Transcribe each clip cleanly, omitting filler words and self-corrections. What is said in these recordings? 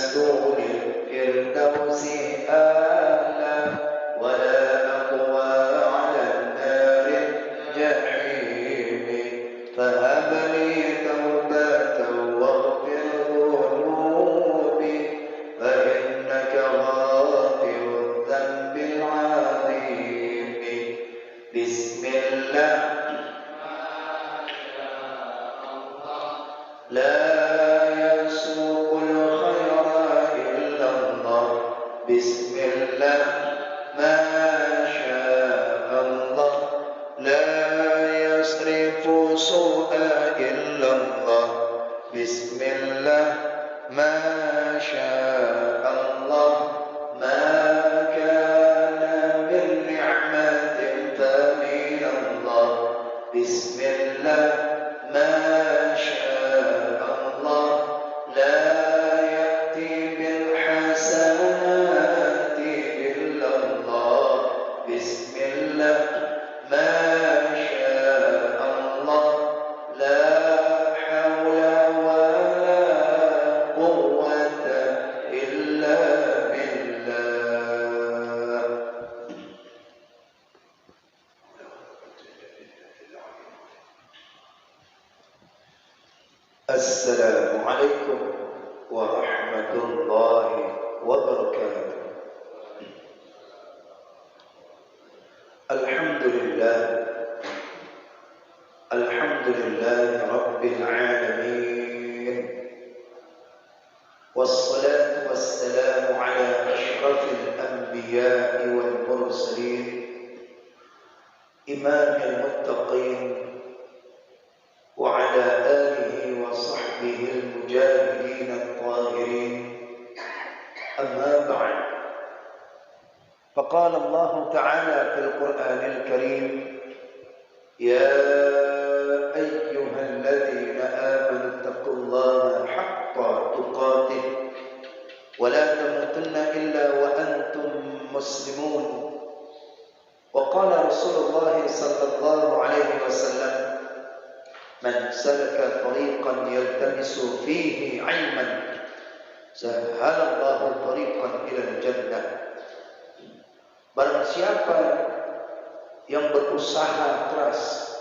لست للفردوس آلا ولا أقوى على النار الجحيم فهب لي توبة واغفر ذنوبي فإنك غافر الذنب العظيم بسم الله لا يسوق الخير إلا الله بسم الله ما شاء الله لا يصرف سوءا إلا الله بسم الله ما شاء الله ما كان من نعمة فمن الله بسم الله ما شاء الله لا يأتي بالحسنات إلا الله بسم الله ما شاء الله لا حول ولا قوة إلا بالله. السلام عليكم ورحمة الله وبركاته. الحمد لله رب العالمين والصلاة والسلام على أشرف الأنبياء والمرسلين إمام المتقين وعلى آله وصحبه المجاهدين الطاهرين أما بعد فقال الله تعالى في القرآن الكريم يا أيها الذين آمنوا اتقوا الله حق تقاته ولا تموتن إلا وأنتم مسلمون وقال رسول الله صلى الله عليه وسلم من سلك طريقا يلتمس فيه علما سهل الله طريقا إلى الجنة. Barang siapa yang berusaha keras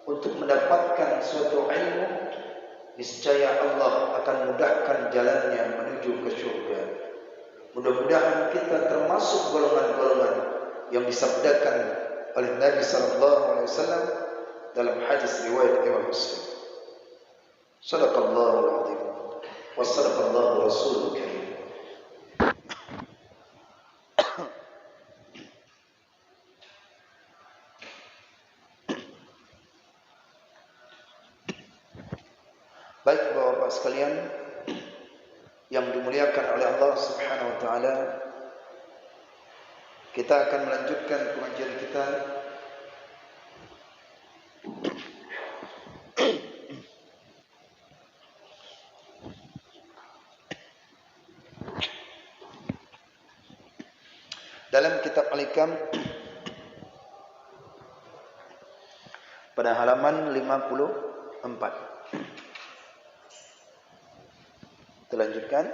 untuk mendapatkan suatu ilmu, niscaya Allah akan mudahkan jalannya menuju ke surga. Mudah-mudahan kita termasuk golongan-golongan yang disabdakan oleh Nabi sallallahu alaihi wasallam dalam hadis riwayat Imam Muslim. Shadaqallahul azim wa sadaqallahu rasulul karim. Baik Bapak-bapak sekalian yang dimuliakan oleh Allah Subhanahu wa taala, kita akan melanjutkan pengajian kita dalam kitab Al-Hikam pada halaman 54. Kita lanjutkan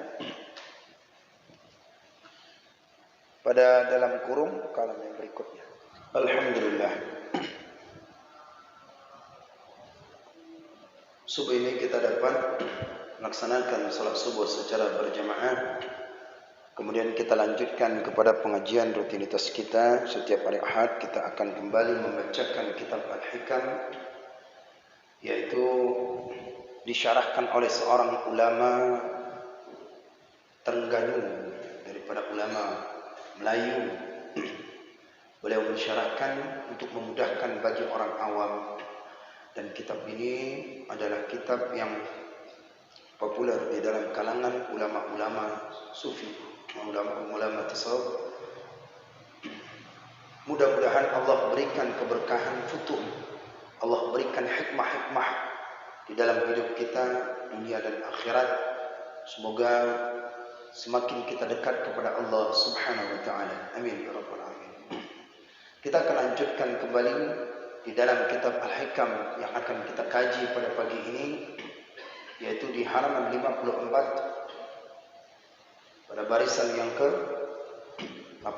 pada dalam kurung kalam yang berikutnya. Alhamdulillah. Subuh ini kita dapat melaksanakan salat subuh secara berjamaah. Kemudian kita lanjutkan kepada pengajian rutinitas kita. Setiap hari Ahad kita akan kembali membacakan kitab Al-Hikam, yaitu disyarahkan oleh seorang ulama Terengganu daripada ulama Melayu. Beliau mensyarahkan untuk memudahkan bagi orang awam, dan kitab ini adalah kitab yang populer di dalam kalangan ulama-ulama sufi, ulama-ulama tasawuf. Mudah-mudahan Allah berikan keberkahan futuh, Allah berikan hikmah-hikmah di dalam hidup kita dunia dan akhirat. Semoga semakin kita dekat kepada Allah Subhanahu wa taala. Amin ya rabbal alamin. Kita akan lanjutkan kembali di dalam kitab Al-Hikam yang akan kita kaji pada pagi ini, yaitu di halaman 54 pada barisan yang ke 8.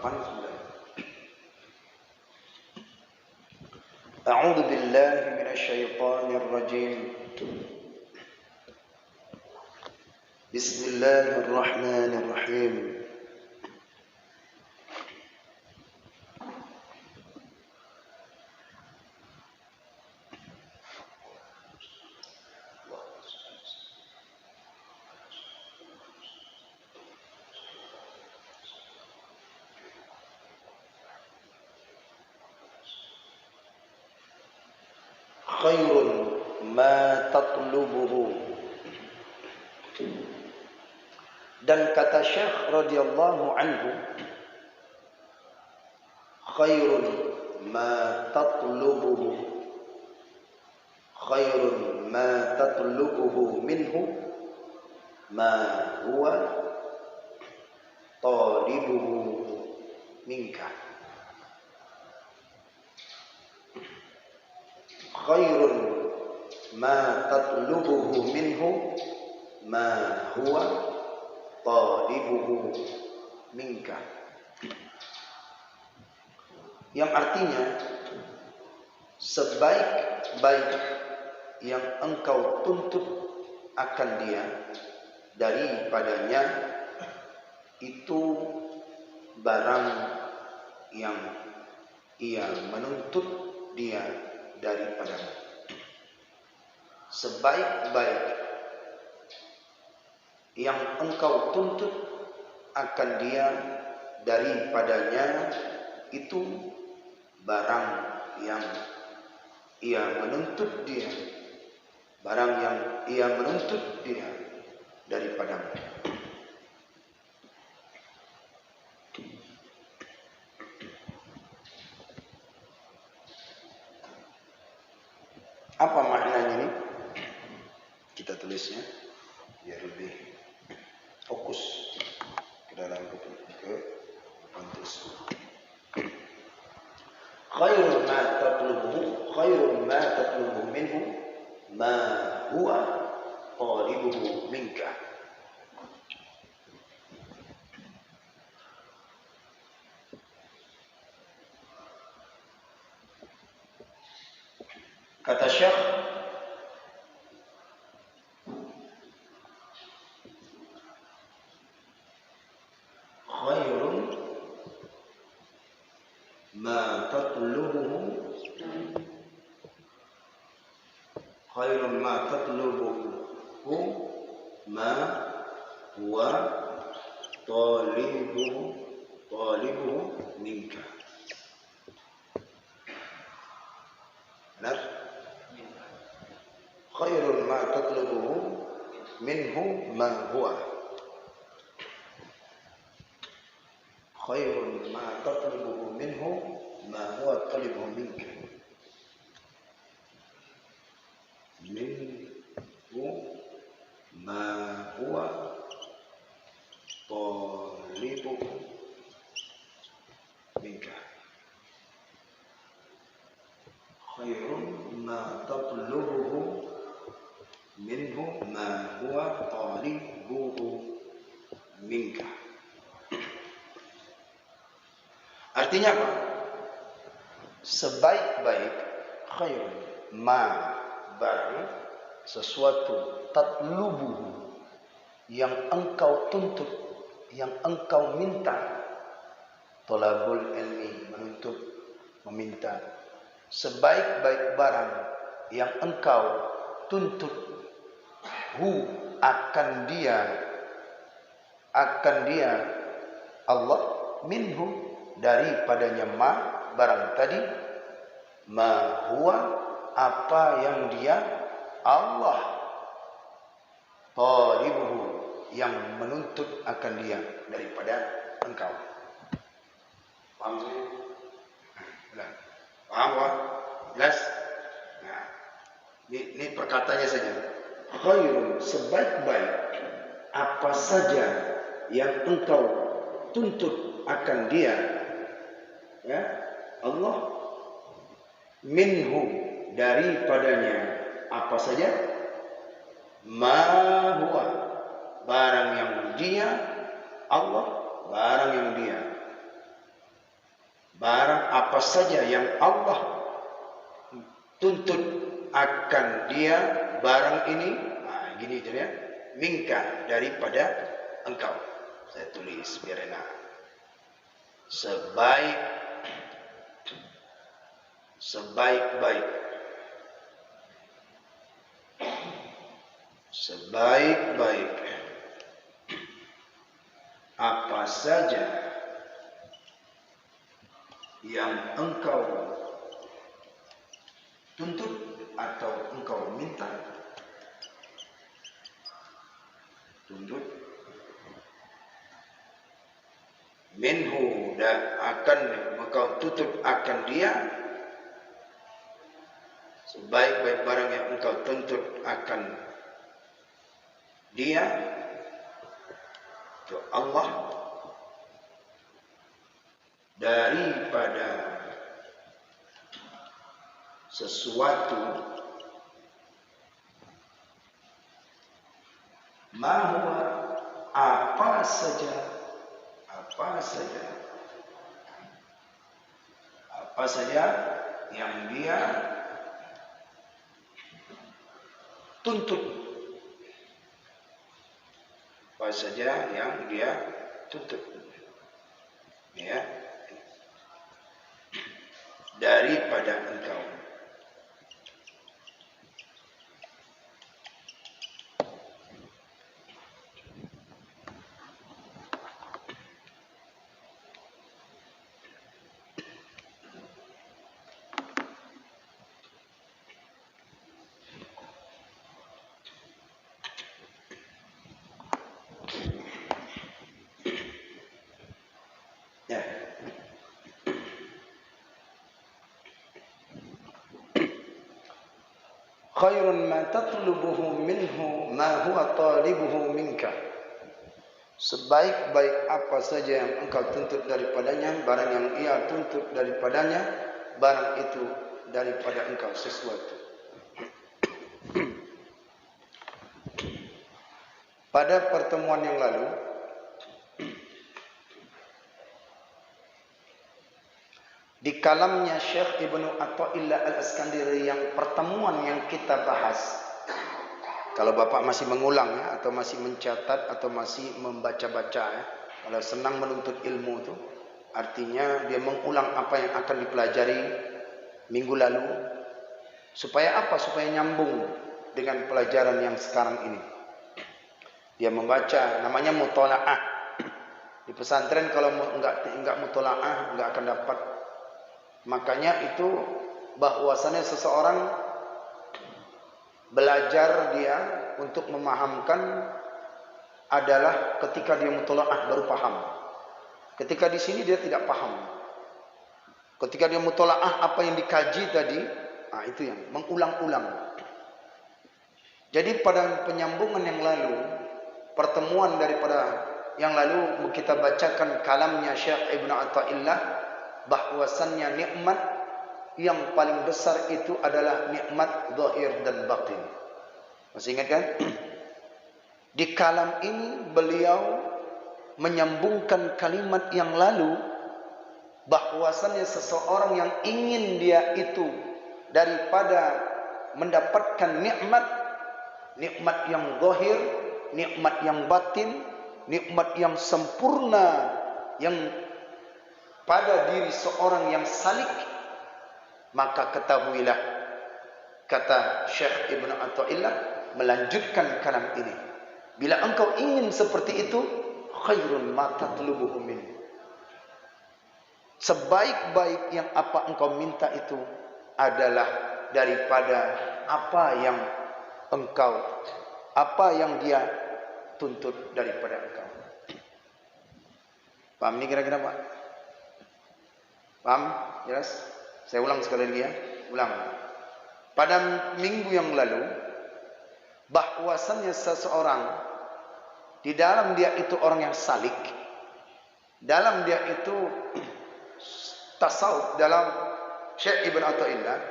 A'udzu billahi minasyaitonir rajim. Bismillahirrahmanirrahim. Khairun ma tatlubuhu. Dan kata Syekh radhiyallahu anhu, khairun ma tatlubuhu, khairun ma tatlubuhu minhu ma huwa talibuhu minka. Khairun ma tatlubuhu minhu ma huwa talibuhu minka. Yang artinya, sebaik-baik yang engkau tuntut akan dia daripadanya itu barang yang ia menuntut dia daripadamu. Sebaik-baik yang engkau tuntut akan dia daripadanya itu barang yang ia menuntut dia, barang yang ia menuntut dia daripadamu. Apa maknanya ini? Kita tulisnya biar lebih fokus ke dalam konteks. Khairun ma tatlubuhu minhu ma huwa talibuhu minka. Kata Syekh, khairun ma tatlubuhu, khairun ma tatlubuhu ma huwa talibuhu minka. Benar? Khairun ma tatlubuhu minhu ma huwa, khairun ma tatlubuhu minhu ma huwa talibuhu minka. Minhu ma huwa talibuhu minka. Khairun ma tatlubuhu minhu ma huwa talibuhu minka. Artinya apa? Sebaik-baik, khairun ma, barang sesuatu, tatlubuhu yang engkau tuntut, yang engkau minta. Talabul ilmi, menuntut, meminta. Sebaik-baik barang yang engkau tuntut akan dia Allah, minhu daripadanya ma, barang tadi, ma huwa, apa yang dia, Allah, talibuhu, yang menuntut akan dia daripada engkau. Paham sih? Paham kan? Jelas? Nah, ini perkataannya saja. Khairun, sebaik-baik apa saja yang engkau tuntut akan dia, ya Allah, minhu, daripadanya apa saja, ma huwa, barang yang dia, Allah, barang yang dia, barang apa saja yang Allah tuntut akan dia, barang ini, gini aja ya, minka, daripada engkau. Saya tulis biar enak. Sebaik-baik apa saja yang engkau tuntut atau engkau minta, tuntut minhu, dan akan engkau tuntut akan dia, sebaik-baik barang yang engkau tuntut akan dia, itu Allah, daripada sesuatu mahwa apa saja yang dia tuntut, apa saja yang dia tuntut, ya, daripada engkau. Khairun ma tatlubuhu minhu ma huwa talibuhu minka. Sebaik-baik apa saja yang engkau tuntut daripadanya, barang yang ia tuntut daripadanya, barang itu daripada engkau sesuatu. Pada pertemuan yang lalu di kalamnya Syekh Ibnu Athaillah Al-Iskandari yang pertemuan yang kita bahas, kalau Bapak masih mengulang ya, atau masih mencatat atau masih membaca-baca ya, kalau senang menuntut ilmu itu artinya dia mengulang apa yang akan dipelajari minggu lalu, supaya apa? Supaya nyambung dengan pelajaran yang sekarang ini. Dia membaca, namanya mutolaah. Di pesantren kalau enggak mutolaah enggak akan dapat. Makanya itu bahwasannya seseorang belajar dia untuk memahamkan adalah ketika dia mutolaah baru paham. Ketika di sini dia tidak paham. Ketika dia mutolaah apa yang dikaji tadi, itu yang mengulang-ulang. Jadi pada penyambungan yang lalu, pertemuan daripada yang lalu kita bacakan kalamnya Syekh Ibnu Athaillah, bahwasannya nikmat yang paling besar itu adalah nikmat zahir dan batin. Masih ingat kan? Di kalam ini beliau menyambungkan kalimat yang lalu, bahwasannya seseorang yang ingin dia itu daripada mendapatkan nikmat yang zahir, nikmat yang batin, nikmat yang sempurna yang pada diri seorang yang salik, maka ketahuilah, kata Syekh Ibnu Athaillah melanjutkan kalam ini, bila engkau ingin seperti itu, khairun ma tatlubuhu min, sebaik-baik yang apa engkau minta itu adalah daripada apa yang dia tuntut daripada engkau. Paham ini kira-kira Pak? Paham? Jelas? Saya ulang sekali lagi ya. Ulang. Pada minggu yang lalu, bahwasannya seseorang di dalam dia itu orang yang salik, dalam dia itu tasawuf, dalam Syekh Ibnu Athaillah,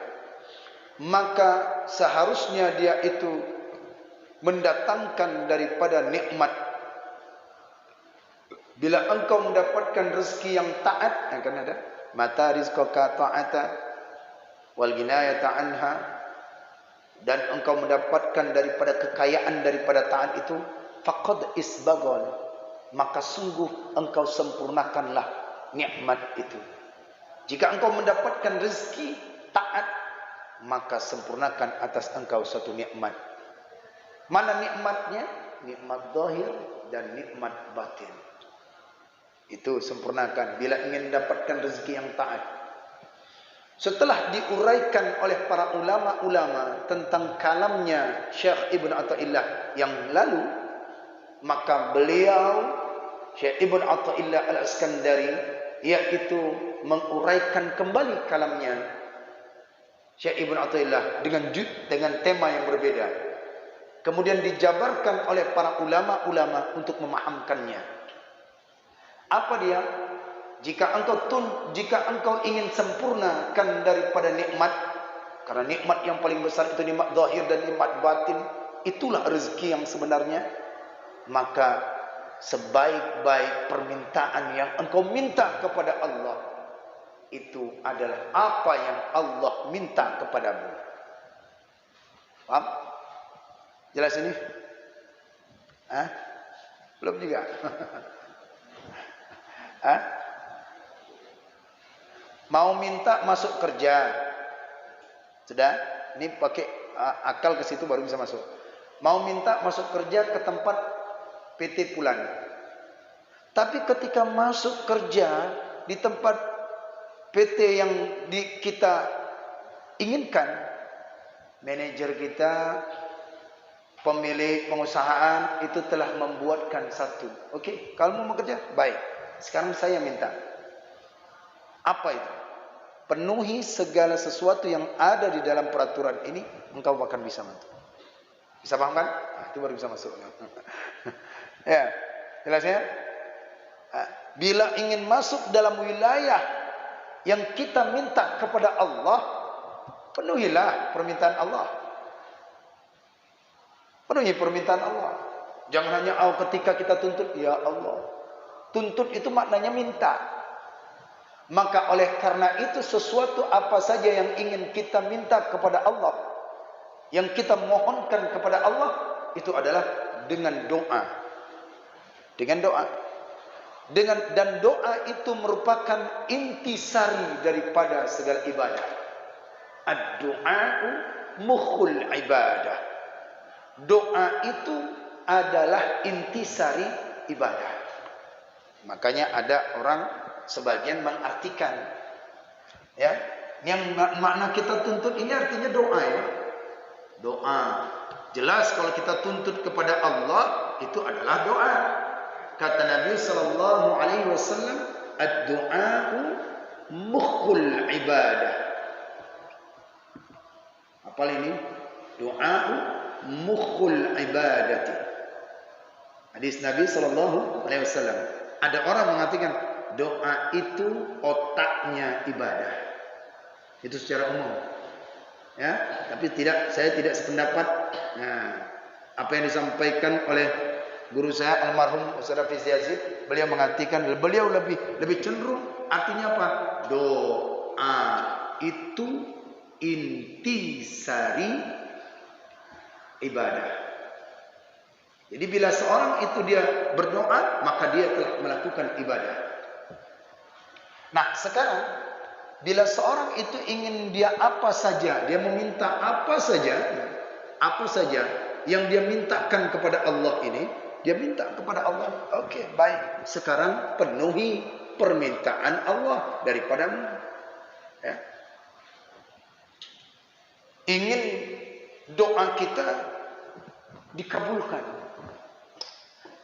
maka seharusnya dia itu Bila engkau mendapatkan rezeki yang taat, akan ada mata rizqaka ta'ata wal ginayata anha, dan engkau mendapatkan daripada kekayaan daripada taat itu, faqad isbaghal, maka sungguh engkau sempurnakanlah nikmat itu. Jika engkau mendapatkan rezeki taat, maka sempurnakan atas engkau satu nikmat. Mana nikmatnya? Nikmat zahir dan nikmat batin. Itu sempurnakan bila ingin mendapatkan rezeki yang taat. Setelah diuraikan oleh para ulama-ulama tentang kalamnya Syekh Ibn Athaillah yang lalu, maka beliau Syekh Ibn Athaillah Al-Iskandari yaitu menguraikan kembali kalamnya Syekh Ibn Athaillah dengan tema yang berbeda. Kemudian dijabarkan oleh para ulama-ulama untuk memahamkannya. Apa dia? Jika engkau ingin sempurnakan daripada nikmat, karena nikmat yang paling besar itu nikmat zahir dan nikmat batin, itulah rezeki yang sebenarnya, maka sebaik-baik permintaan yang engkau minta kepada Allah itu adalah apa yang Allah minta kepadamu. Paham? Jelas ini? Hah? Belum juga? Hah? Mau minta masuk kerja, sudah? Ini pakai akal ke situ baru bisa masuk. Mau minta masuk kerja ke tempat PT Pulan. Tapi ketika masuk kerja di tempat PT yang kita inginkan, manajer kita, pemilik pengusahaan itu telah membuatkan satu. Okey, kalau mau kerja, baik. Sekarang saya minta. Apa itu? Penuhi segala sesuatu yang ada di dalam peraturan ini, engkau akan bisa masuk. Bisa paham kan? Nah, itu baru bisa masuk. Ya, jelas ya? Bila ingin masuk dalam wilayah yang kita minta kepada Allah, penuhilah permintaan Allah. Penuhi permintaan Allah. Jangan hanya ketika kita tuntut, ya Allah. Tuntut itu maknanya minta. Maka oleh karena itu sesuatu apa saja yang ingin kita minta kepada Allah, yang kita mohonkan kepada Allah, itu adalah dengan doa. Dengan doa. Dan doa itu merupakan intisari daripada segala ibadah. Ad-du'a'u mukhul ibadah. Doa itu adalah intisari ibadah. Makanya ada orang sebagian mengartikan, ya, yang makna kita tuntut ini artinya doa, ya. Doa. Jelas kalau kita tuntut kepada Allah itu adalah doa. Kata Nabi sallallahu alaihi wasallam, ad-du'a'u mukhul ibadah. Apa ini? Doa'u mukhul ibadati. Hadis Nabi sallallahu alaihi wasallam. Ada orang mengatakan doa itu otaknya ibadah. Itu secara umum. Ya, tapi saya tidak sependapat. Nah, apa yang disampaikan oleh guru saya almarhum Ustaz Hafiz Yazid, beliau mengatakan beliau lebih cenderung artinya apa? Doa itu intisari ibadah. Jadi bila seorang itu dia berdoa, maka dia telah melakukan ibadah. Nah, sekarang bila seorang itu ingin dia apa saja, dia meminta apa saja yang dia mintakan kepada Allah ini, dia minta kepada Allah. Okey, baik. Sekarang penuhi permintaan Allah daripadamu. Ya. Ingin doa kita dikabulkan.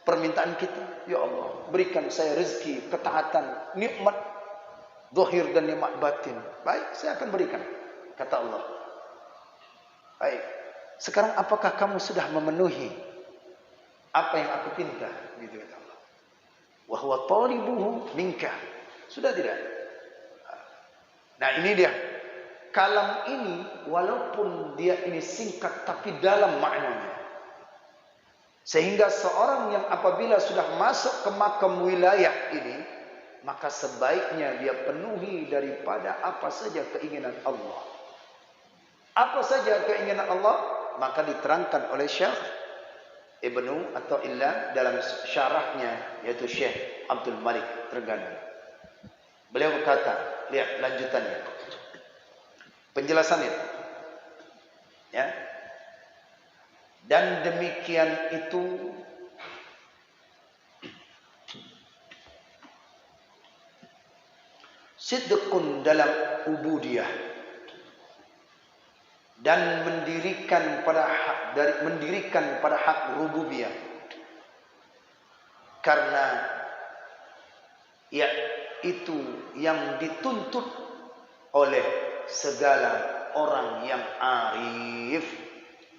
Permintaan kita, ya Allah, berikan saya rezeki, ketaatan, nikmat zahir dan nikmat batin. Baik, saya akan berikan, kata Allah. Baik. Sekarang apakah kamu sudah memenuhi apa yang aku pinta? Gitu kata Allah. Wa huwa talibuhu minka. Sudah tidak? Nah, ini dia. Kalam ini walaupun dia ini singkat tapi dalam maknanya. Sehingga seorang yang apabila sudah masuk ke makam wilayah ini, maka sebaiknya dia penuhi daripada apa saja keinginan Allah. Apa saja keinginan Allah, maka diterangkan oleh Syekh Ibnu Athaillah dalam syarahnya, yaitu Syekh Abdul Malik Treganan. Beliau berkata, lihat lanjutannya, penjelasannya, ya. Dan demikian itu sidqun dalam ubudiyah, dan mendirikan pada hak rububiyah, karena ya itu yang dituntut oleh segala orang yang arif.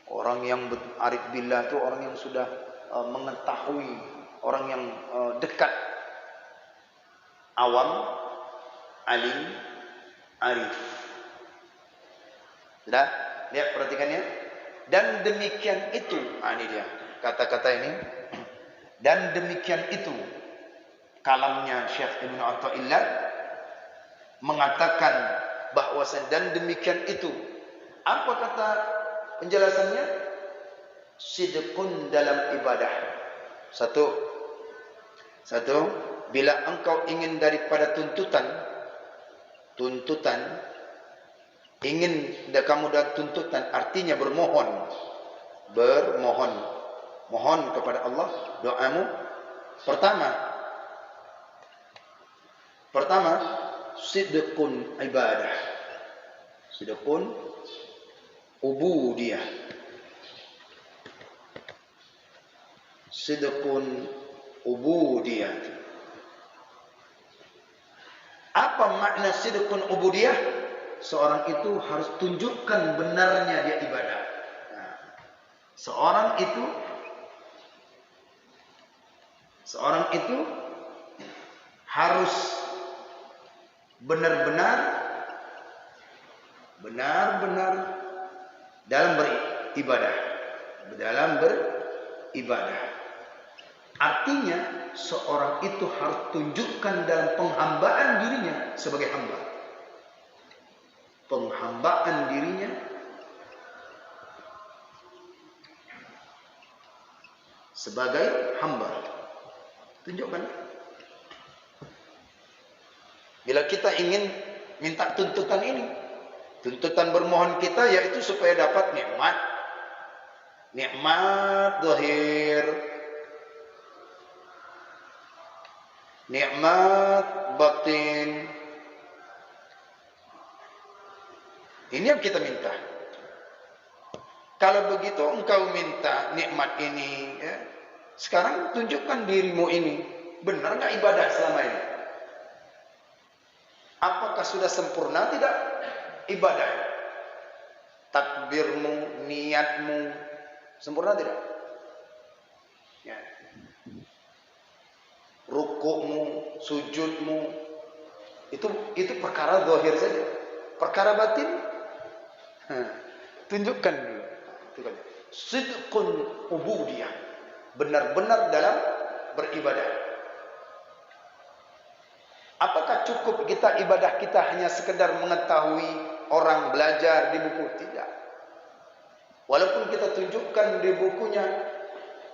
Orang yang arif billah itu orang yang sudah mengetahui, orang yang dekat, awam, alim, arif. Sudah? Lihat, perhatikannya. Dan demikian itu, ini dia kata-kata ini. Dan demikian itu, kalamnya Syekh Ibnu Athaillah mengatakan bahwasan dan demikian itu. Apa kata penjelasannya? Sidqun dalam ibadah. Satu, bila engkau ingin daripada tuntutan, ingin kamu dan tuntutan, artinya mohon kepada Allah, doamu pertama sidqun ibadah, sidqun ubudiyah, sidqun ubudiyah. Apa makna sidqun ubudiyah? Seorang itu harus tunjukkan benarnya dia ibadah. Nah, seorang itu harus benar-benar dalam beribadah. Artinya seorang itu harus tunjukkan dalam penghambaan dirinya sebagai hamba. Penghambaan dirinya sebagai hamba. Tunjukkan. Bila kita ingin minta tuntutan ini, tuntutan bermohon kita yaitu supaya dapat nikmat zahir, nikmat batin. Ini yang kita minta. Kalau begitu engkau minta nikmat ini, ya, sekarang tunjukkan dirimu ini. Benar nggak ibadah selama ini? Apakah sudah sempurna tidak ibadah? Takbirmu, niatmu sempurna tidak? Ya. Rukukmu, sujudmu, itu perkara zahir saja. Perkara batin, tunjukkan dulu. Sidqun ubudiyah, benar-benar dalam beribadah. Apakah cukup kita ibadah kita hanya sekedar mengetahui, orang belajar di buku? Tidak. Walaupun kita tunjukkan di bukunya,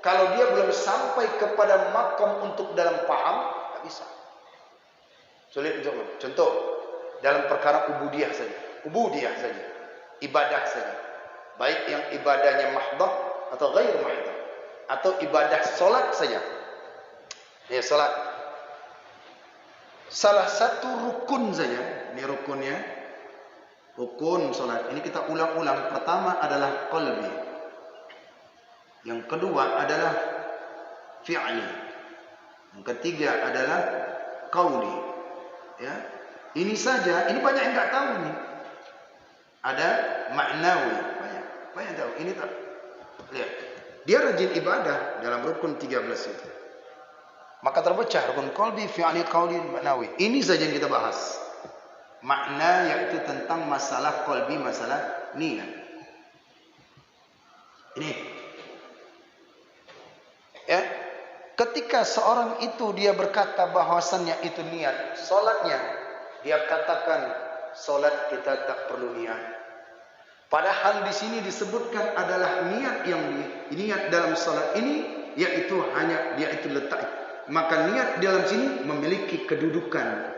kalau dia belum sampai kepada makam untuk dalam paham, tak bisa. Sulit untuk contoh dalam perkara ubudiyah saja, ibadah saja. Baik yang ibadahnya mahdah atau ghair mahdah, atau ibadah solat saja. Ya, solat. Salah satu rukun saja, ini rukunnya, rukun solat. Ini kita ulang-ulang. Pertama adalah qalbi. Yang kedua adalah fi'li. Yang ketiga adalah qauli. Ya, ini saja. Ini banyak yang enggak tahu nih. Ada maknawi. Banyak tahu. Ini tak. Lihat. Dia rajin ibadah dalam rukun 13 itu. Maka terpecah rukun qalbi, fi'li, qauli, maknawi. Ini saja yang kita bahas. Makna yaitu tentang masalah qalbi, masalah niat. Ini. Ketika seorang itu dia berkata bahwasannya itu niat solatnya, dia katakan solat kita tak perlu niat. Padahal di sini disebutkan adalah niat yang niat dalam solat ini, yaitu hanya dia itu letak. Maka niat dalam sini memiliki kedudukan.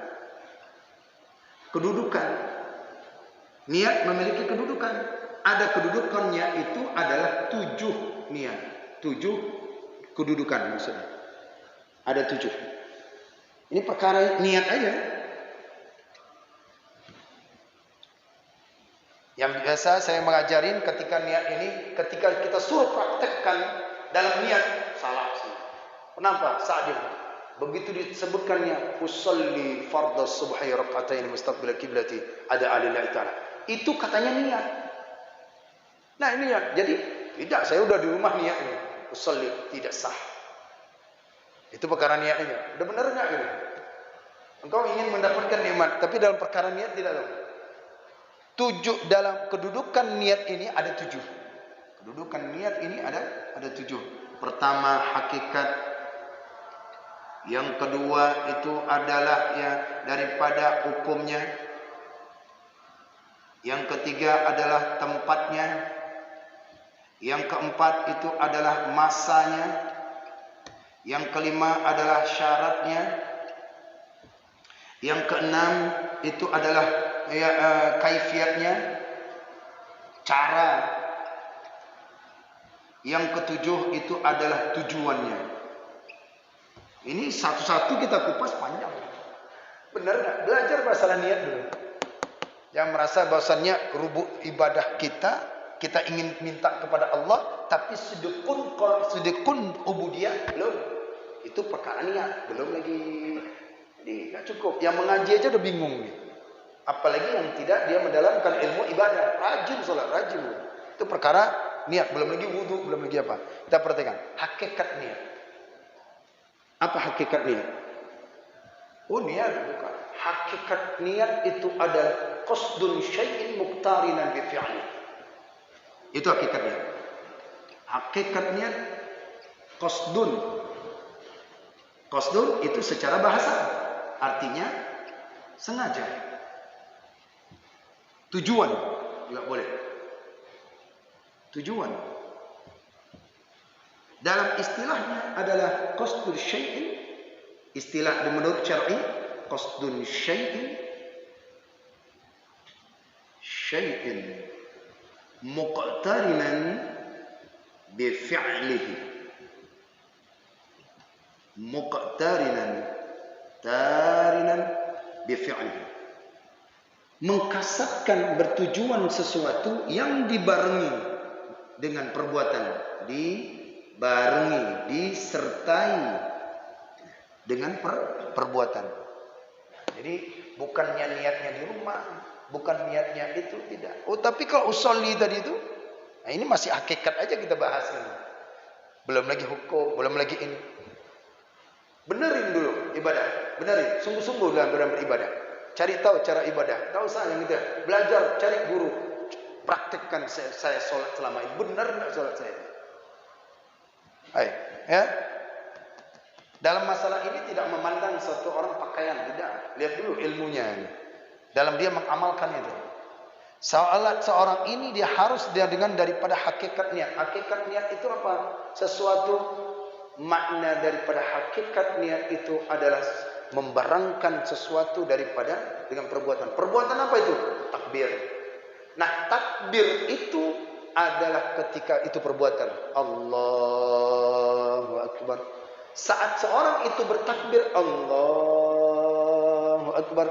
Kedudukan. Niat memiliki kedudukan. Ada kedudukannya itu adalah 7 niat. 7 kedudukan maksudnya. Ada 7. Ini perkara niat aja. Yang biasa saya mengajarin ketika niat ini, ketika kita suruh praktekkan dalam niat, salah sih. Kenapa? Sa'dim. Begitu disebutkannya usolli fardhu subhi rak'atain mustaqbil kiblati ada alillahi ta'ala. Itu katanya niat. Nah ini niat. Jadi tidak, saya udah di rumah niatnya. Usolli tidak sah. Itu perkara niatnya. Udah benar enggak ini? Engkau ingin mendapatkan nikmat, tapi dalam perkara niat tidak tahu. 7 dalam kedudukan niat ini ada 7. Kedudukan niat ini ada 7. Pertama hakikat. Yang kedua itu adalah ya daripada hukumnya. Yang ketiga adalah tempatnya. Yang keempat itu adalah masanya. Yang kelima adalah syaratnya. Yang keenam itu adalah kaifiatnya, cara. Yang ketujuh itu adalah tujuannya. Ini satu-satu kita kupas panjang. Benar nggak? Belajar masalah niat dulu. Yang merasa bahwasannya rubuk ibadah kita ingin minta kepada Allah, tapi sedekun ubudiyah belum. Itu perkara niat, belum lagi. Jadi nggak cukup. Yang mengaji aja udah bingung nih. Apalagi yang tidak dia mendalamkan ilmu ibadah, rajin sholat, rajin. Itu perkara niat, belum lagi wudu, belum lagi apa. Kita perhatikan hakikat niat. Apa hakikat niat? Oh niat bukan. Hakikat niat itu adalah qasdun syai'in muqtarinan bi fi'li. Itu hakikat niat. Hakikat niat qasdun. Qasdun itu secara bahasa artinya sengaja. Tujuan, enggak boleh. Tujuan. Dalam istilahnya adalah qasdul syai'in. Istilah menurut syar'i, qasdul syai'in muqtarinan bi fi'lihi. Muqtarinan bi fi'lihi. Mengkasatkan bertujuan sesuatu yang dibarengi dengan perbuatan, disertai dengan perbuatan. Jadi bukannya niatnya di rumah, bukan niatnya itu, tidak. Oh tapi kalau usolli tadi itu, nah ini masih hakikat aja kita bahas ini. Belum lagi hukum, belum lagi ini. Benerin dulu ibadah, benerin, sungguh-sungguh dalam beribadah. Cari tahu cara ibadah. Tak usah yang gitu. Belajar, cari guru. Praktekkan saya sholat selama ini. Benar enggak sholat saya? Hai, ya. Dalam masalah ini tidak memandang satu orang pakaian, tidak. Lihat dulu ilmunya ini. Dalam dia mengamalkan itu. Seorang ini dia harus dengan daripada hakikat niat. Hakikat niat itu apa? Sesuatu makna daripada hakikat niat itu adalah membarangkan sesuatu daripada dengan perbuatan. Perbuatan apa itu? Takbir. Nah, takbir itu adalah ketika itu perbuatan. Allahu Akbar. Saat seorang itu bertakbir Allahu Akbar,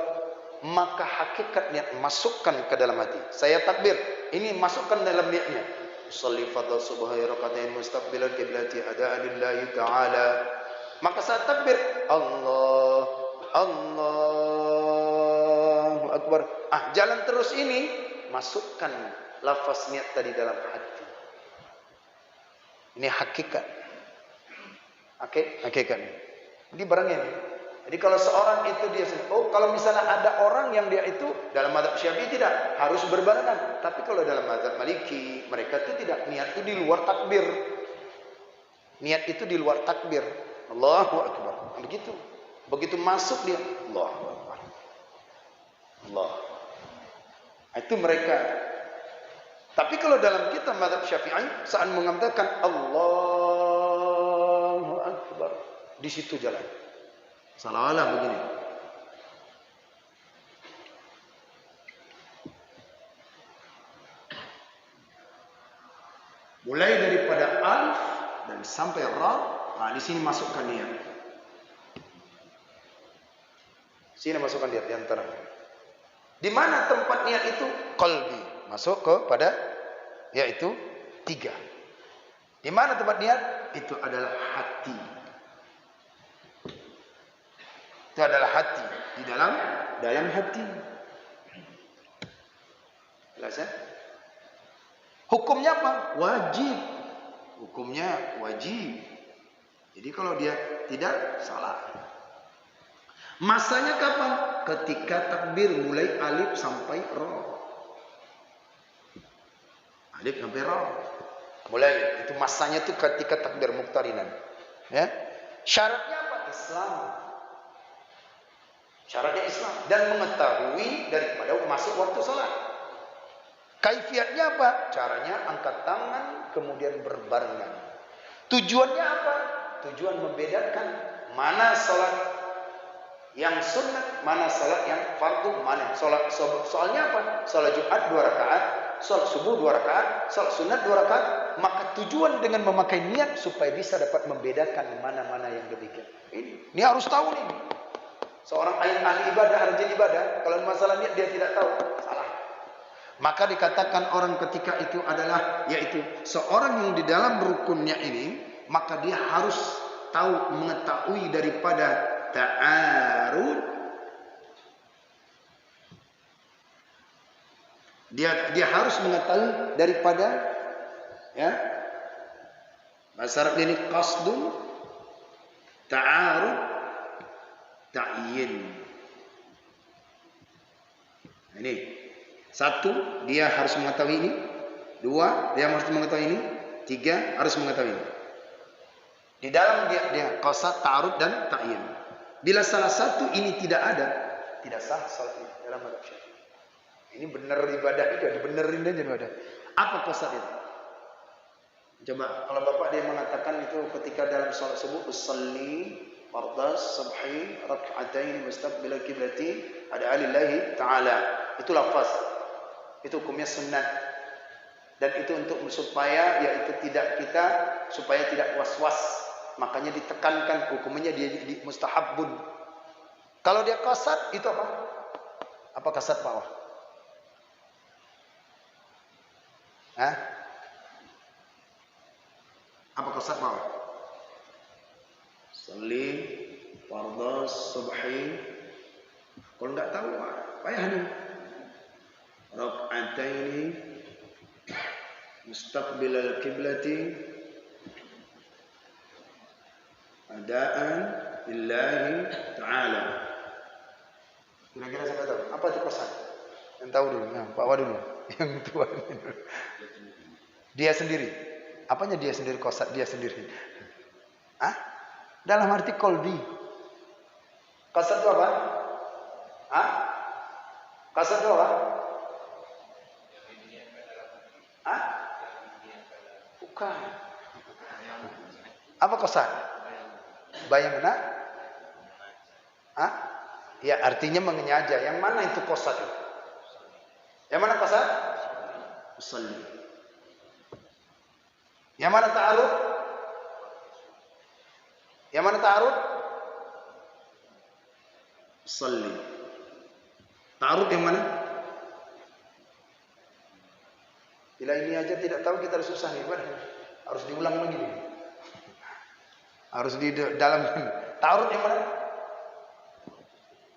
maka hakikat niat masukkan ke dalam hati. Saya takbir, ini masukkan dalam niatnya. Shalli fardhu subhi rak'atain mustaqbilan qiblati ada'an lillahi ta'ala. Maka saat takbir Allahu Akbar. Jalan terus ini masukkan lafaz niat tadi dalam hati. Ini hakikat. Hakikat ini. Ini barangnya ini. Jadi kalau seorang itu dia kalau misalnya ada orang yang dia itu dalam mazhab Syafi'i tidak harus berbarengan, tapi kalau dalam mazhab Maliki mereka itu tidak, niat itu di luar takbir. Niat itu di luar takbir. Allahu Akbar. Begitu. Begitu masuk dia, Allahu Akbar. Allah. Itu mereka. Tapi kalau dalam kita mazhab Syafi'i saat mengatakan Allahu Akbar, di situ jalan. Salah-salah begini. Mulai daripada alif dan sampai ra, nah di sini masukkan niat. Sini masukkan niat di antara. Di mana tempat niat itu? Qalbi. Masuk kepada yaitu 3. Di mana tempat niat? Itu adalah hati. Itu adalah hati. Di dalam hati. Jelas ya? Hukumnya apa? Wajib. Hukumnya wajib. Jadi kalau dia tidak, salah. Masanya kapan? Ketika takbir mulai alif sampai ra. Alif sampai ra. Mulai itu masanya itu ketika takbir muqtarinan. Ya. Syaratnya apa? Islam. Syaratnya Islam dan mengetahui daripada masuk waktu salat. Kaifiatnya apa? Caranya angkat tangan kemudian berbarengan. Tujuannya apa? Tujuan membedakan mana salat yang sunnah, mana salat yang fardu, mana salat. Soalnya apa? Salat Jumat 2 rakaat, salat subuh 2 rakaat, salat sunat 2 rakaat. Maka tujuan dengan memakai niat supaya bisa dapat membedakan mana-mana yang demikian. Ini harus tahu nih. Seorang ahli ibadah, rajin ibadah, kalau masalah niat dia tidak tahu, salah. Maka dikatakan orang ketika itu adalah yaitu seorang yang di dalam rukunnya ini, maka dia harus tahu mengetahui daripada ta'arud. Dia harus mengetahui daripada ya. Bahasa Arab ini qasdun, ta'arud, ta'yin. Ini 1, dia harus mengetahui ini. 2, dia harus mengetahui ini. 3, harus mengetahui ini. Di dalam dia qasad, ta'arud dan ta'yin. Bila salah satu ini tidak ada, tidak sah salat ini dalam mazhab Syafi'i. Ini benar ibadah itu, dibenerin aja ibadah. Apa qasad itu? Coba kalau Bapak dia mengatakan itu ketika dalam salat subuh usolli fardhu subhi rak'atain mustaqbil qiblati ada alillahi taala. Itu lafaz. Itu hukumnya sunat. Dan itu untuk supaya yaitu supaya tidak was-was. Makanya ditekankan hukumnya dia di mustahabun. Kalau dia qasad itu apa? Apa qasad Pak? Hah? Apa qasad Pak? Salli fardhu subhi. Kalau enggak tahu, payah nih. Rak'ataini mustaqbilal qiblati adaan lillahi ta'ala. Kira-kira siapa tahu? Apa itu qasad? Yang tahu dulu, nah, Pak Wa dulu. Yang tua dulu. Dia sendiri. Apanya dia sendiri qasad dia sendiri? Hah? Dalam arti qalbi. Qasad itu apa? Hah? Qasad itu apa? Hah? Bukan. Apa qasad? Bayang benar? Hah? Ya artinya mengenyaja. Yang mana itu qasad? Yang mana qasad? Usalli. Yang mana ta'arud? Yang mana ta'arud? Usalli. Ta'arud yang mana? Bila ini aja tidak tahu kita harus susah nih, harus diulang lagi nih. Harus di dalam ta'arud yang mana?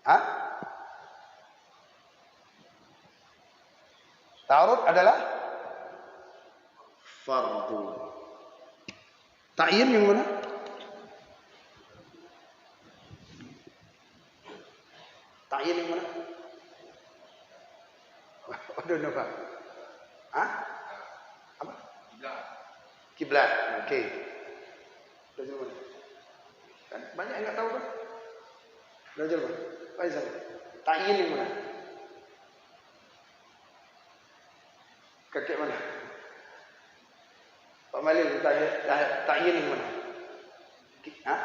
Hah? Ta'arud adalah fardu. Ta'yin yang mana? Ta'yin yang mana? Waduh, apa? Hah? Apa? Kiblat. Oke. Kan banyak yang nggak tahu kan? Belajar Pak. Pak Izan. Ta'yin yang mana? Kakek mana? Pak Malil, ta'yin yang mana? Hah?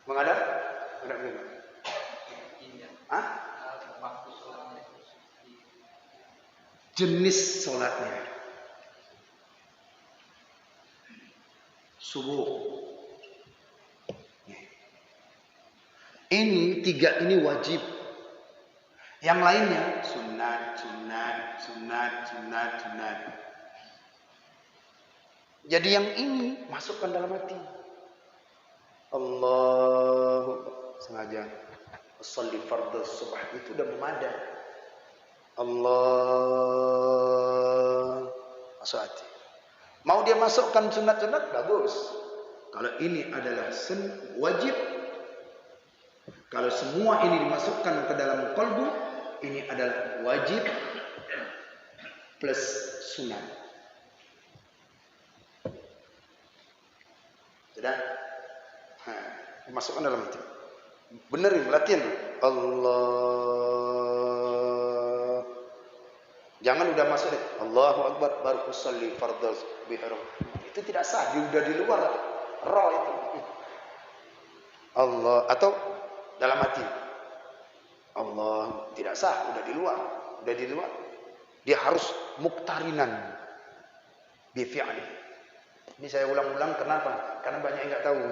Menghadap? Menghadap ke mana? Hah? Jenis sholatnya. Subuh. Ini tiga ini wajib. Yang lainnya sunat, sunat, sunat, sunat, sunat. Jadi yang ini masukkan dalam hati. Allahu sengaja sholli fardhu subh itu udah memadah. Allah masuk hati. Mau dia masukkan sunat-sunat bagus. Kalau ini adalah wajib, kalau semua ini dimasukkan ke dalam qalbu, ini adalah wajib plus sunat. Sudah? Dimasukkan dalam hati. Benerin, latihan dulu. Allah. Jangan udah masuk deh. Allahu Akbar baru usolli fardhu biharam. Itu tidak sah. Dia udah di luar roh itu. Allah atau dalam hati. Allah tidak sah. Udah di luar. Udah di luar. Dia harus muktarinan bifi'ali. Ini saya ulang-ulang kenapa? Karena banyak yang nggak tahu.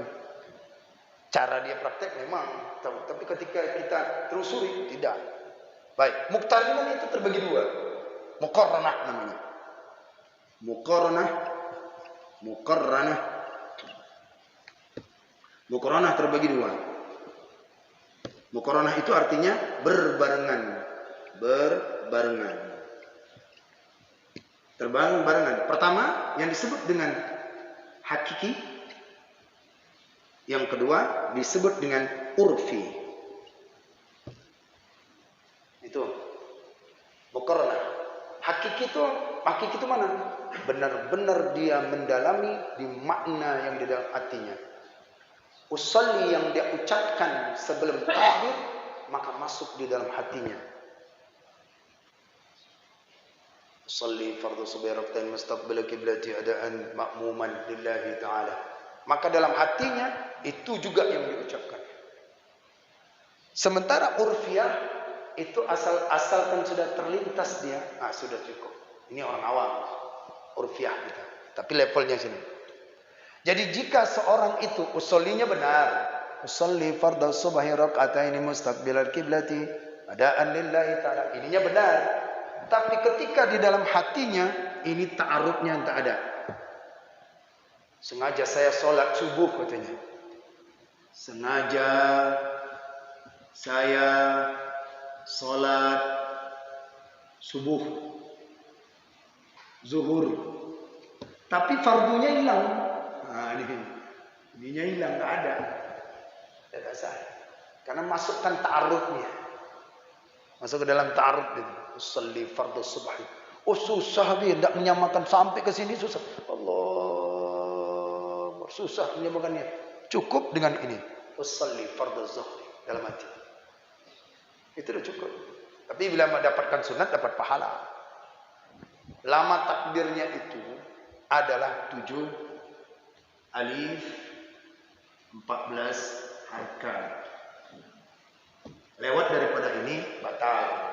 Cara dia praktek memang tahu. Tapi ketika kita telusuri tidak. Baik. Muktarinan itu terbagi dua. Muqarranah namanya. Muqarranah terbagi dua. Muqarranah itu artinya berbarengan. Barengan. Pertama yang disebut dengan hakiki. Yang kedua disebut dengan urfi. Itu muqarranah. Hakiki itu mana? Benar-benar dia mendalami di makna yang di dalam hatinya. Usolli yang dia ucapkan sebelum takbir maka masuk di dalam hatinya. Usolli fardhu subhi rak'atain mustaqbil qiblati adaan ma'muman lillahi ta'ala. Maka dalam hatinya itu juga yang diucapkan. Sementara urfiyah itu asalkan sudah terlintas dia, sudah cukup. Ini orang awam, urfiyah kita. Tapi levelnya sini. Jadi jika seorang itu usollinya benar, usolli fardhu subhi rak'ataini mustaqbilal qiblati adaan lillahi ta'ala. Ininya benar. Tapi ketika di dalam hatinya ini ta'arufnya tak ada. Sengaja saya sholat subuh katanya. Sengaja saya sholat subuh, zuhur, tapi fardunya hilang. Ininya hilang, tak ada. Tidak sah. Karena masukkan ta'arufnya, masuk ke dalam ta'aruf itu. Usolli fardhu subh. Oh susah dia, tidak menyamakan sampai ke sini susah. Allah, susah menyamakannya. Cukup dengan ini. Usolli fardhu zuhri dalam hati. Itu sudah cukup. Tapi bila mendapatkan sunat dapat pahala. Lama takbirnya itu adalah 7 alif 14 harkat. Lewat daripada ini batal.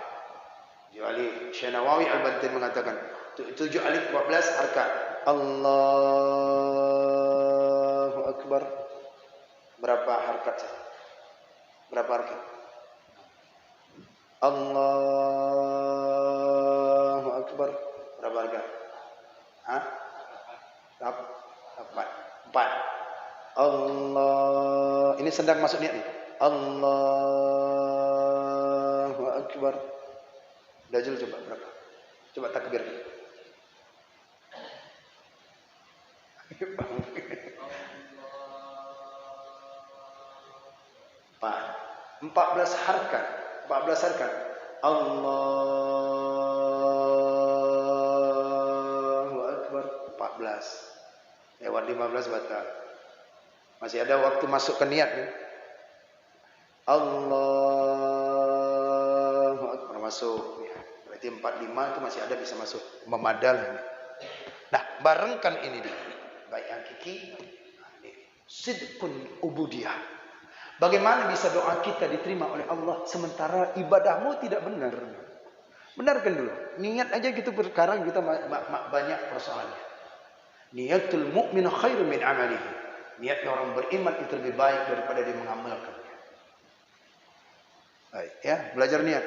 7 alif. Syekh Nawawi Al-Bantin mengatakan 7 alif 14 harkat. Allahu Akbar. Berapa harkat? Berapa harkat? Allahu Akbar. Berapa harga? Empat. Allah. Ini sedang masuk niat nih. Allahu Akbar. Dajjal coba berapa? Coba takbir. Empat belas harkat. Allahu Akbar. 14. Lewat 15 batal. Masih ada waktu masuk ke niat nih. Allahu Akbar masuk. Ya, berarti 45 itu masih ada bisa masuk. Memadal ini. Nah, barengkan ini dia. Baik hakiki. Sidqun ubudiyah. Bagaimana bisa doa kita diterima oleh Allah sementara ibadahmu tidak benar? Benarkan dulu. Niat aja gitu perkara kita banyak persoalannya. Niatul mu'min khairu min amalihi. Niatnya orang beriman itu lebih baik daripada dia mengamalkannya. Baik, ya, belajar niat.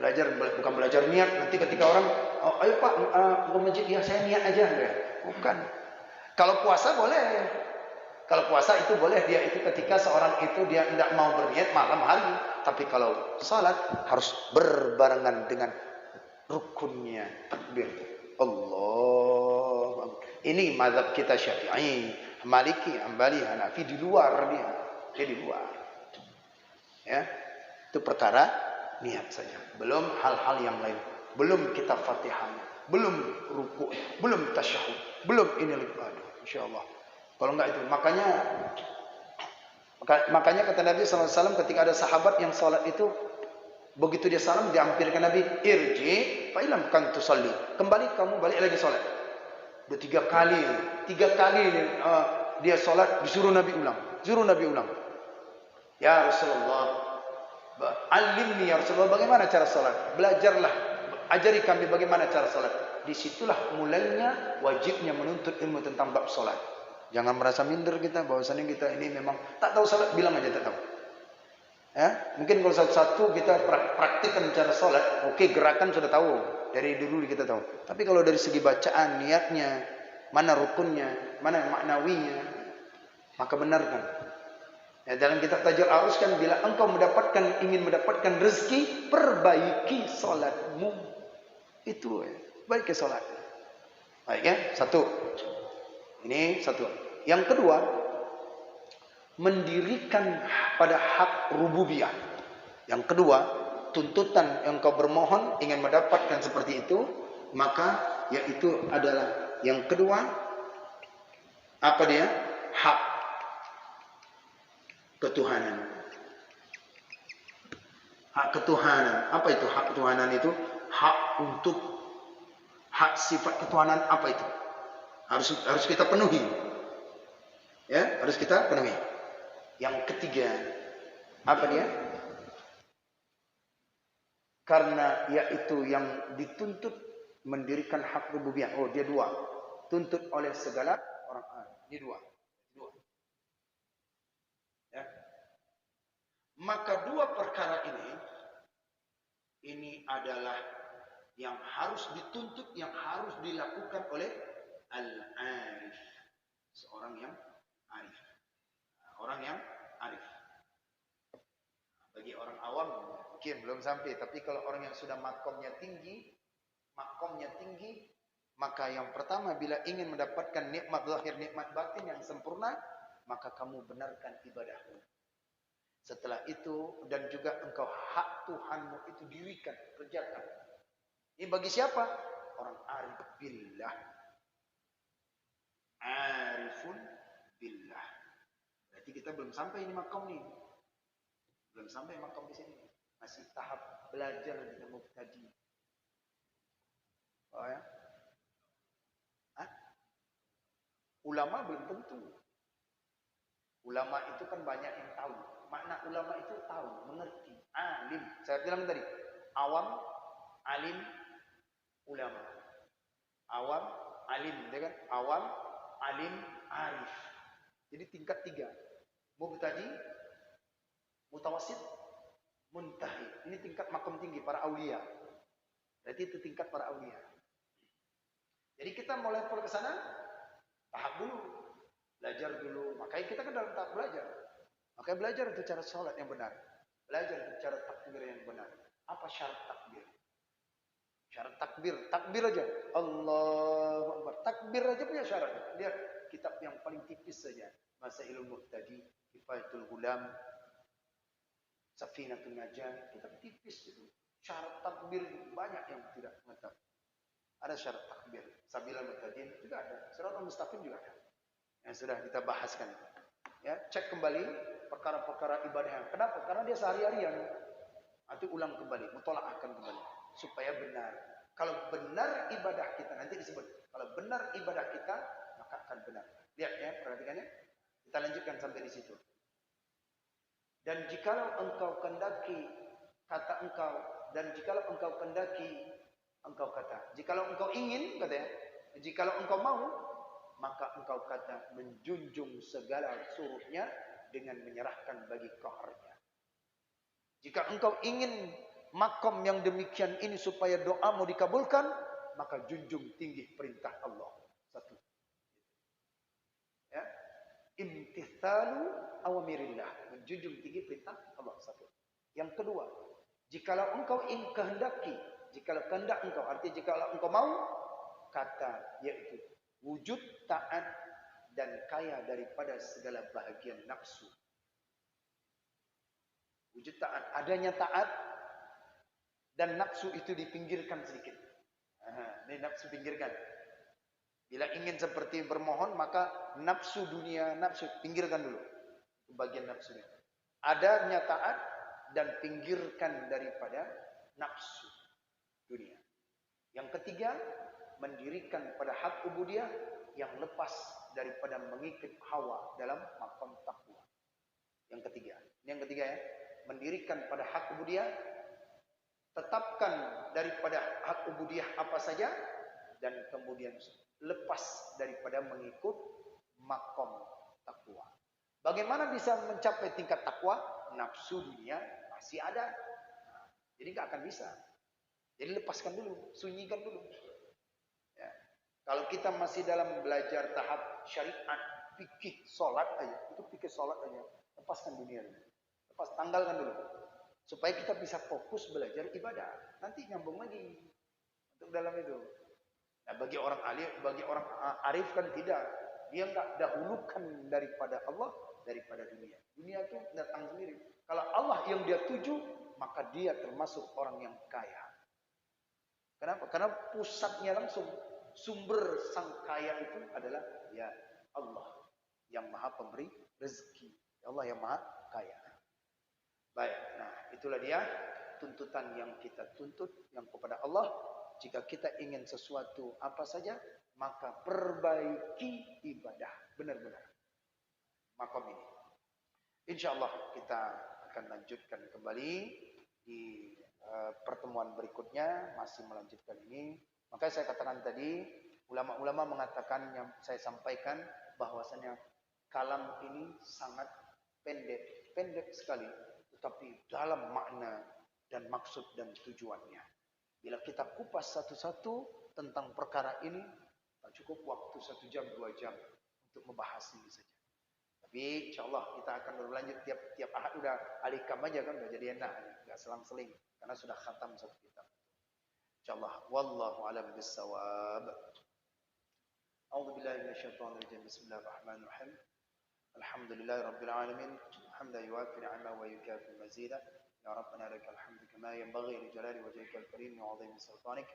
Belajar bukan belajar niat nanti ketika orang, oh, ayo Pak, ke masjid, ya saya niat aja, ya. Bukan. Kalau puasa boleh. Kalau puasa itu boleh, dia itu ketika seorang itu dia tidak mau berniat malam hari. Tapi kalau salat harus berbarengan dengan rukunnya takbir. Allah. Ini mazhab kita Syafi'i, Maliki, Hambali, Hanafi di luar dia. Dia di luar. Ya. Itu perkara niat saja. Belum hal-hal yang lain. Belum kita Fatihah, belum ruku', belum tasyahud, belum ini aduh, insyaallah. Kalau enggak itu, makanya kata Nabi SAW ketika ada sahabat yang sholat itu, begitu dia salam diampirkan Nabi, irji fa'ilam kan tusalli, kembali kamu balik lagi sholat. Udah tiga kali dia sholat disuruh Nabi ulang, ya Rasulullah, alimni ya Rasulullah bagaimana cara sholat, belajarlah, ajari kami bagaimana cara sholat. Disitulah mulainya wajibnya menuntut ilmu tentang bab sholat. Jangan merasa minder kita, bahwasanya kita ini memang tak tahu salat, bilang aja tak tahu. Ya, mungkin kalau satu-satu kita praktikkan cara salat, oke, gerakan sudah tahu, dari dulu kita tahu. Tapi kalau dari segi bacaan, niatnya, mana rukunnya, mana maknawinya, maka benarkan. Ya, dalam kitab Tajul Arus kan, bila engkau ingin mendapatkan rezeki, perbaiki salatmu. Itu ya, baiki salat. Baik ya, satu. Ini satu. Yang kedua, mendirikan pada hak rububiyah. Yang kedua, tuntutan yang kau bermohon ingin mendapatkan seperti itu, maka yaitu adalah yang kedua, apa dia? Hak ketuhanan. Hak ketuhanan. Apa itu hak ketuhanan itu? Hak sifat ketuhanan apa itu? Harus kita penuhi. Ya, harus kita penuhi. Yang ketiga, apa dia? Karena yaitu yang dituntut mendirikan hak rububiyah. Oh, dia dua. Tuntut oleh segala orang. Ini dua. Ya. Maka dua perkara ini adalah yang harus dituntut, yang harus dilakukan oleh al-arif. Seorang yang arif. Orang yang arif. Bagi orang awam mungkin belum sampai, tapi kalau orang yang sudah makomnya tinggi, maka yang pertama bila ingin mendapatkan nikmat zahir, nikmat batin yang sempurna, maka kamu benarkan ibadahmu. Setelah itu, dan juga engkau hak Tuhanmu itu dirikan, kerjakan. Ini bagi siapa? Orang arif billah. Arifun billah. Berarti kita belum sampai ini makom nih. Belum sampai makom di sini. Masih tahap belajar dengan mubtadi. Oh ya? Hah? Ulama belum tentu. Ulama itu kan banyak yang tahu. Makna ulama itu tahu, mengerti, alim. Saya bilang tadi, awam, alim, ulama. Awam, alim, ya kan? Awam, alim, arif. Jadi tingkat 3. Mubtadi, mutawasid, muntahi. Ini tingkat makom tinggi para aulia. Berarti itu tingkat para aulia. Jadi kita mau level ke sana, tahap dulu, belajar dulu. Makanya kita kan dalam tahap belajar. Makanya belajar itu cara sholat yang benar, belajar itu cara takbir yang benar. Apa syarat takbir? Syarat takbir aja. Allahu Akbar. Takbir aja punya syarat. Lihat kitab yang paling tipis saja. Masailul Muhtadi, Kifayatul Ghulam, Safinatul Najah, kitab tipis itu. Syarat takbir banyak yang tidak mengetahui. Ada syarat takbir. Sabilal Muhtadin juga ada. Shiratal Mustaqim juga ada. Yang sudah kita bahaskan. ya, cek kembali perkara-perkara ibadahnya. Kenapa? Karena dia sehari-harian. Nanti ulang kembali, mutola'ahkan kembali supaya benar. Kalau benar ibadah kita, nanti disebut. Kalau benar ibadah kita, maka akan benar. Lihat ya, perhatikan ya. Kita lanjutkan sampai di situ. Dan jikalau engkau kendaki kata engkau, dan jikalau engkau kendaki engkau kata, jikalau engkau ingin katanya, jikalau engkau mau, maka engkau kata menjunjung segala suruhnya dengan menyerahkan bagi qaharnya. Jika engkau ingin makom yang demikian ini supaya doamu dikabulkan, maka junjung tinggi perintah Allah. Satu. Ya. Imtithalu awamirillah, menjunjung tinggi perintah Allah. Satu. Yang kedua, jikalau engkau ingin kehendaki, jikalau kehendak engkau, artinya jikalau engkau mau, kata yaitu wujud taat dan kaya daripada segala bahagian nafsu. Wujud taat, adanya taat dan nafsu itu dipinggirkan sedikit. Ini nafsu pinggirkan. Bila ingin seperti bermohon, maka nafsu dunia, nafsu pinggirkan dulu. Bagian nafsunya. Adanya taat dan pinggirkan daripada nafsu dunia. Yang ketiga, mendirikan pada hak ubudiyah yang lepas daripada mengikut hawa dalam maqam takwa. Yang ketiga. Ini yang ketiga ya. Mendirikan pada hak ubudiyah, tetapkan daripada hak ubudiyah apa saja, dan kemudian lepas daripada mengikut makom takwa. Bagaimana bisa mencapai tingkat takwa? Nafsu dunia masih ada. Jadi nggak akan bisa. Jadi lepaskan dulu, sunyikan dulu. Ya. Kalau kita masih dalam belajar tahap syariat, fikih sholat aja, itu fikih sholat aja, lepaskan dunia dulu. Lepas, tanggalkan dulu. Supaya kita bisa fokus belajar ibadah. Nanti nyambung lagi. Untuk dalam itu. Nah, bagi orang alim, bagi orang arif kan tidak. Dia enggak dahulukan daripada Allah, daripada dunia. Dunia itu datang sendiri. Kalau Allah yang dia tuju, maka dia termasuk orang yang kaya. Kenapa? Karena pusatnya langsung. Sumber sang kaya itu adalah ya Allah. Yang maha pemberi rezeki. Allah yang maha kaya. Baik, nah itulah dia tuntutan yang kita tuntut yang kepada Allah. Jika kita ingin sesuatu apa saja, maka perbaiki ibadah benar-benar makom ini. InsyaAllah kita akan lanjutkan kembali di pertemuan berikutnya, masih melanjutkan ini. Makanya saya katakan tadi, ulama-ulama mengatakan yang saya sampaikan bahwasanya kalam ini sangat pendek sekali. Tetapi dalam makna dan maksud dan tujuannya. Bila kita kupas satu-satu tentang perkara ini, tak cukup waktu 1 jam, 2 jam untuk membahas ini saja. Tapi insyaAllah kita akan berlanjut tiap ahad udah alikam aja kan, udah jadi enak. Gak selang-seling, karena sudah khatam satu kitab. InsyaAllah. Wallahu alam bissawab. A'udzubillahi minasyaitonir rajim. Bismillahirrahmanirrahim. Alhamdulillahi rabbil alamin. Hamdan yuwafi ni'amahu wa yukafi mazidah. Ya Rabbana lakal hamdu kama yanbaghi li jalali wajhikal karim wa 'azimi sultanik.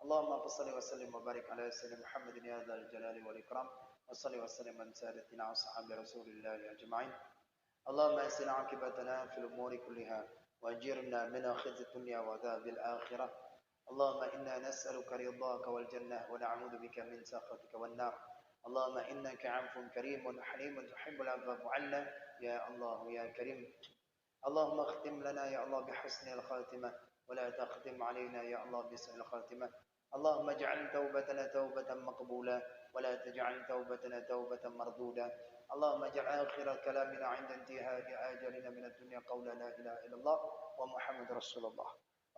Allahumma salli wa sallim wa barik ala sayyidina Muhammadin ya dzal jalali wal ikram. Wa salli wa sallim ala sayyidatina wa ashabi Rasulillah ajma'in. Allahumma asina 'aqibatana fil umuri kulliha wa ajirna min khizyi dunya wa adhabil akhirah. Allahumma inna nas'aluka ridhaka wal jannah wa na'udzu bika min sakhatika wan nar. اللهم إنك عفو كريم حليم تحب العفو عنا يا الله يا كريم. اللهم اختم لنا يا الله بحسن الخاتمة ولا تختم علينا يا الله بسوء الخاتمة. اللهم اجعل توبتنا توبة مقبولة ولا تجعل توبتنا توبة مردودة. اللهم اجعل آخر كلامنا عند انتهاء آجلنا من الدنيا قول لا إله إلا الله ومحمد رسول الله.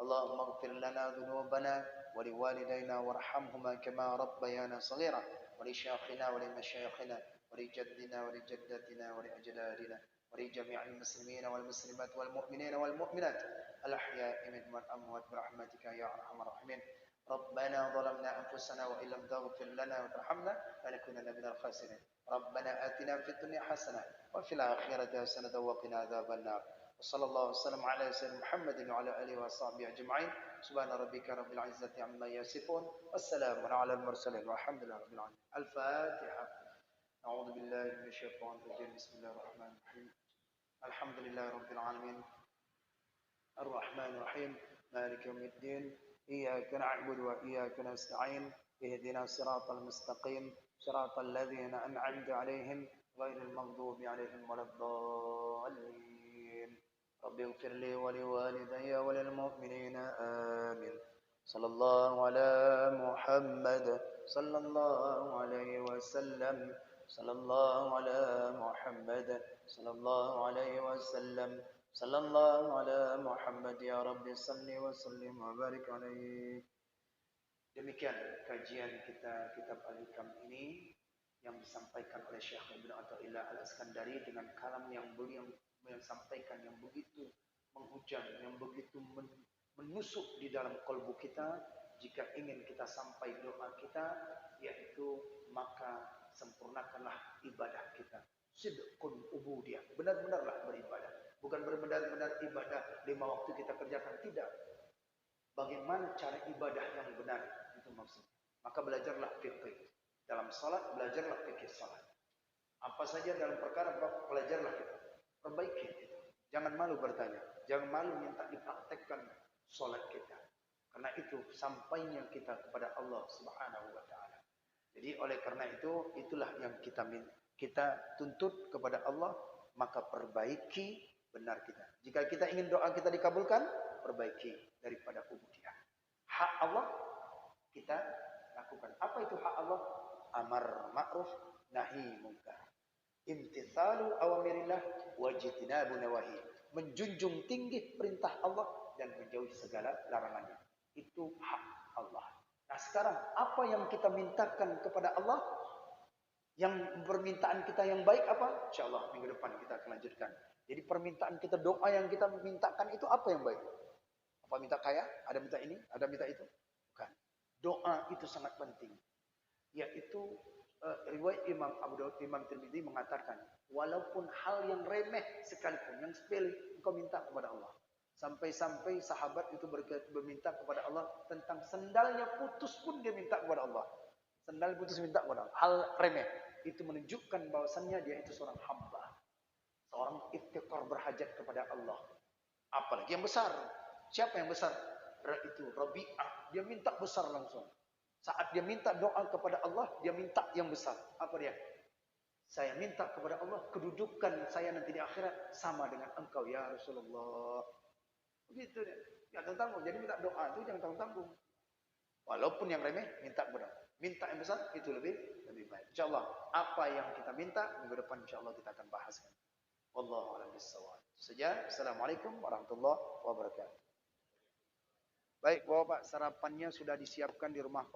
اللهم اغفر لنا ذنوبنا ولوالدينا وارحمهما كما ربيانا صغيرا ولشيخنا ولمشايخنا ولجدنا ولجدتنا ولأجدادنا ولجميع المسلمين والمسلمات والمؤمنين والمؤمنات الأحياء منهم والأموات برحمتك يا أرحم الراحمين. ربنا ظلمنا أنفسنا وإن لم تغفر لنا وترحمنا لنكونن من الخاسرين. ربنا آتنا في الدنيا حسنة وفي الآخرة حسنة وقنا عذاب النار. وصلى الله وسلم على سيدنا محمد وعلى آله وصحبه أجمعين. سبحان ربك رب العزة عما يصفون والسلام على المرسلين والحمد لله رب العالمين. الفاتحة. أعوذ بالله من الشيطان الرجيم بسم الله الرحمن الرحيم الحمد لله رب العالمين الرحمن الرحيم مالك يوم الدين إياك نعبد وإياك نستعين اهدنا الصراط المستقيم صراط الذين أنعمت عليهم غير المغضوب عليهم ولا الضالين رب اغفر لي ولوالدي وللمؤمنين آمين صلى الله على محمد صلى الله عليه وسلم صلى الله على محمد صلى الله عليه وسلم صلى الله على محمد ya Rabbi salli wa sallim wa barik alaihi. Demikian kajian kita kitab Al-Hikam ini yang disampaikan oleh Syekh Ibnu Athaillah Al-Iskandari dengan kalam yang beliau yang sampaikan yang begitu menghujam, yang begitu menusuk di dalam kalbu kita. Jika ingin kita sampai doa kita, yaitu maka sempurnakanlah ibadah kita. Sidqun ubudiyah, benar-benarlah beribadah. Bukan benar-benar ibadah 5 waktu kita kerjakan, tidak. Bagaimana cara ibadah yang benar, itu maksudnya. Maka belajarlah fikih. Dalam salat, belajarlah fikih salat. Apa saja dalam perkara, belajarlah kita. Perbaiki itu. Jangan malu bertanya. Jangan malu minta dipraktekkan salat kita. Karena itu sampainya kita kepada Allah Subhanahu wa taala. Jadi oleh karena itu, itulah yang kita tuntut kepada Allah, maka perbaiki benar kita. Jika kita ingin doa kita dikabulkan, perbaiki daripada ubudiyah. Hak Allah kita lakukan. Apa itu hak Allah? Amar ma'ruf, nahi munkar. Imtithalu awamirillah, wajtinabu nawahi. Menjunjung tinggi perintah Allah dan menjauhi segala larangannya. Itu hak Allah. Nah sekarang apa yang kita mintakan kepada Allah? Yang permintaan kita yang baik apa? InsyaAllah minggu depan kita akan lanjutkan. Jadi permintaan kita, doa yang kita mintakan itu apa yang baik? Apa minta kaya? Ada minta ini? Ada minta itu? Bukan. Doa itu sangat penting. Yaitu riwayat Imam Abu Dawud, Imam Tirmidzi mengatakan, walaupun hal yang remeh sekalipun, yang sepele, engkau minta kepada Allah. Sampai-sampai sahabat itu berminta kepada Allah tentang sendalnya putus pun dia minta kepada Allah. Sendal putus minta kepada Allah. Hal remeh. Itu menunjukkan bahwasannya dia itu seorang hamba. Seorang iftikar berhajat kepada Allah. Apalagi yang besar. Siapa yang besar? Itu Rabi'ah. Dia minta besar langsung. Saat dia minta doa kepada Allah, dia minta yang besar. Apa dia? Saya minta kepada Allah, kedudukan saya nanti di akhirat sama dengan engkau ya Rasulullah. Begitu dia. Jangan tanggung. Jadi minta doa itu jangan tanggung. Walaupun yang remeh, minta kepada Allah. Minta yang besar itu lebih baik. InsyaAllah apa yang kita minta minggu depan insyaAllah kita akan bahaskan. Wallahu a'lam bishawab. Saja. Assalamualaikum warahmatullahi wabarakatuh. Baik, Bapak, sarapannya sudah disiapkan di rumah Pak.